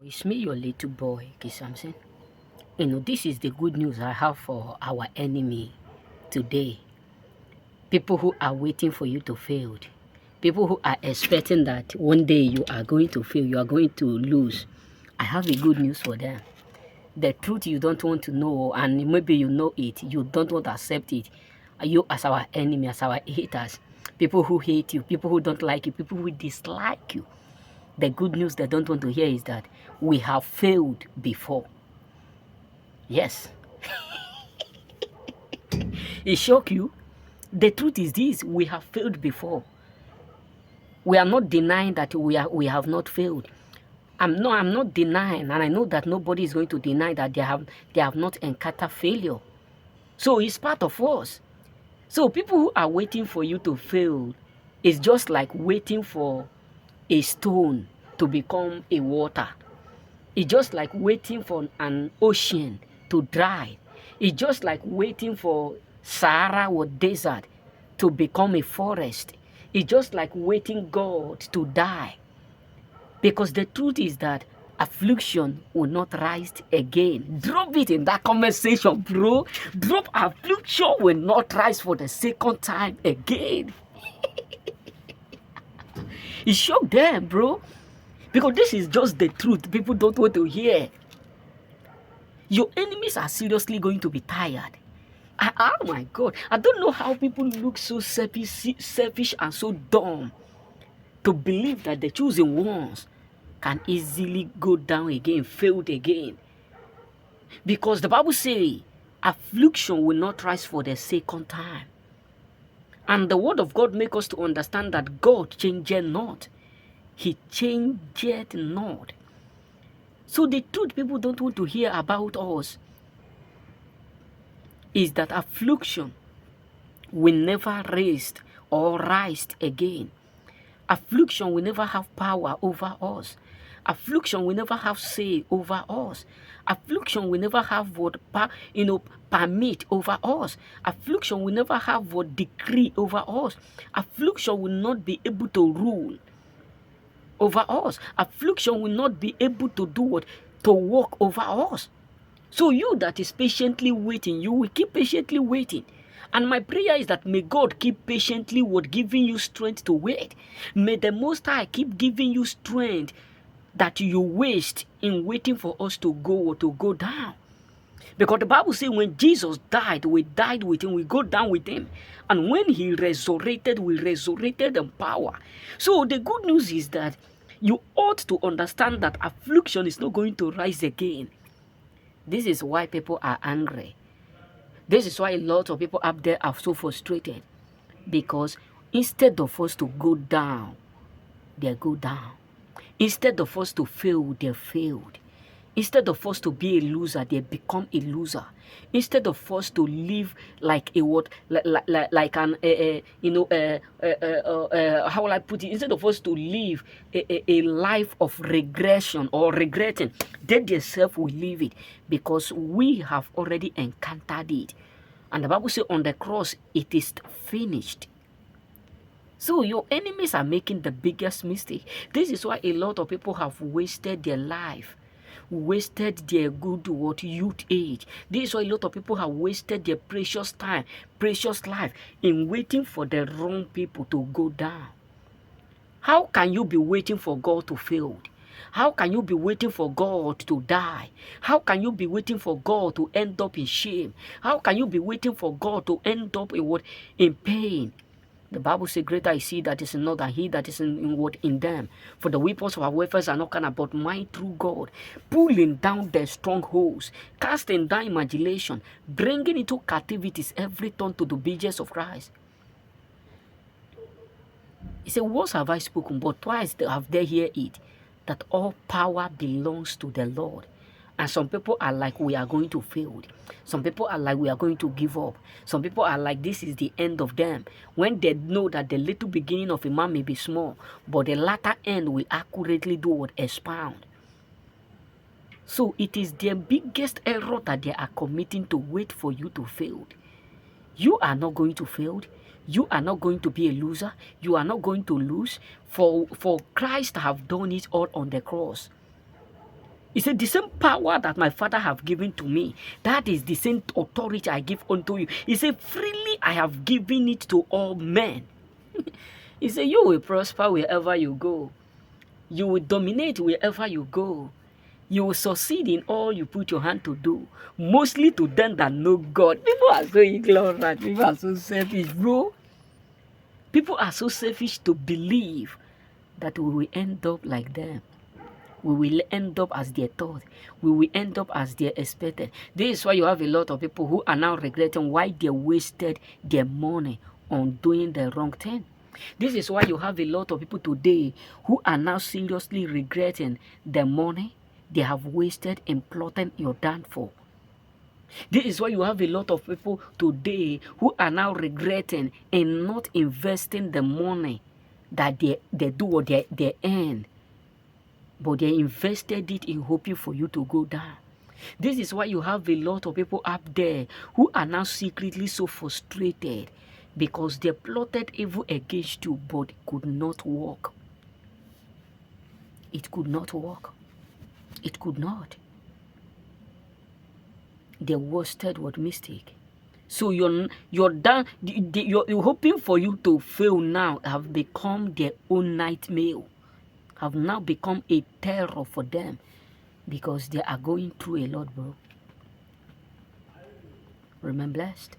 It's me, your little boy, Kisamson. This is the good news I have for our enemy today. People who are waiting for you to fail. People who are expecting that one day you are going to fail, you are going to lose. I have a good news for them. The truth you don't want to know, and maybe you know it, you don't want to accept it. You as our enemy, as our haters, people who hate you, people who don't like you, people who dislike you. The good news they don't want to hear is that we have failed before. Yes. It shock you? The truth is this: we have failed before. We are not denying that we have not failed. I'm not denying, and I know that nobody is going to deny that they have not encountered failure. So it's part of us. So people who are waiting for you to fail is just like waiting for a stone to become a water. It's just like waiting for an ocean to dry. It's just like waiting for Sahara or desert to become a forest. It's just like waiting God to die. Because the truth is that affliction will not rise again. Drop it in that comment section, bro. Drop affliction will not rise for the second time again. It shocked them, bro. Because this is just the truth people don't want to hear. Your enemies are seriously going to be tired. Oh my God. I don't know how people look so selfish and so dumb to believe that the chosen ones can easily go down again, failed again. Because the Bible says affliction will not rise for the second time. And the word of God makes us to understand that God changeth not. He changeth not. So the truth people don't want to hear about us is that affliction will never rest or rise again. Affliction will never have power over us. Affliction will never have say over us. Affliction will never have what permit over us. Affliction will never have what decree over us. Affliction will not be able to rule over us. Affliction will not be able to do what? To walk over us. So you that is patiently waiting, you will keep patiently waiting. And my prayer is that may God keep patiently giving you strength to wait. May the Most High keep giving you strength that you waste in waiting for us to go or to go down. Because the Bible says when Jesus died, we died with him, we go down with him. And when he resurrected, we resurrected in power. So the good news is that you ought to understand that affliction is not going to rise again. This is why people are angry. This is why a lot of people up there are so frustrated. Because instead of us to go down, they go down. Instead of us to fail, they failed. Instead of us to be a loser, they become a loser. Instead of us to live like a what, like an how will I put it? Instead of us to live a life of regression or regretting, they themselves will live it because we have already encountered it. And the Bible says on the cross, it is finished. So your enemies are making the biggest mistake. This is why a lot of people have wasted their life, wasted their good youth age. This is why a lot of people have wasted their precious time, precious life in waiting for the wrong people to go down. How can you be waiting for God to fail? How can you be waiting for God to die? How can you be waiting for God to end up in shame? How can you be waiting for God to end up in pain? The Bible says, greater is he that is in us than he that is in them. For the weapons of our warfare are not carnal, but mighty through God, pulling down the strongholds, casting down imagination, bringing into captivities every thought to the obedience of Christ. He said, once have I spoken, but twice have they heard it, that all power belongs to the Lord. And some people are like, we are going to fail. Some people are like, we are going to give up. Some people are like, this is the end of them. When they know that the little beginning of a man may be small, but the latter end will accurately do what? Expound. So it is their biggest error that they are committing to wait for you to fail. You are not going to fail. You are not going to be a loser. You are not going to lose. For Christ have done it all on the cross. He said, the same power that my Father have given to me, that is the same authority I give unto you. He said, freely I have given it to all men. He said, you will prosper wherever you go. You will dominate wherever you go. You will succeed in all you put your hand to do. Mostly to them that know God. People are so ignorant. People are so selfish, bro. People are so selfish to believe that we will end up like them. We will end up as they thought. We will end up as they expected. This is why you have a lot of people who are now regretting why they wasted their money on doing the wrong thing. This is why you have a lot of people today who are now seriously regretting the money they have wasted in plotting your downfall. This is why you have a lot of people today who are now regretting in not investing the money that they do or they earn, but they invested it in hoping for you to go down. This is why you have a lot of people up there who are now secretly so frustrated because they plotted evil against you, but it could not work. It could not work. It could not. The worsted word mistake. So you're done. You're hoping for you to fail now have become their own nightmare. Have now become a terror for them because they are going through a lot, bro. Remain blessed.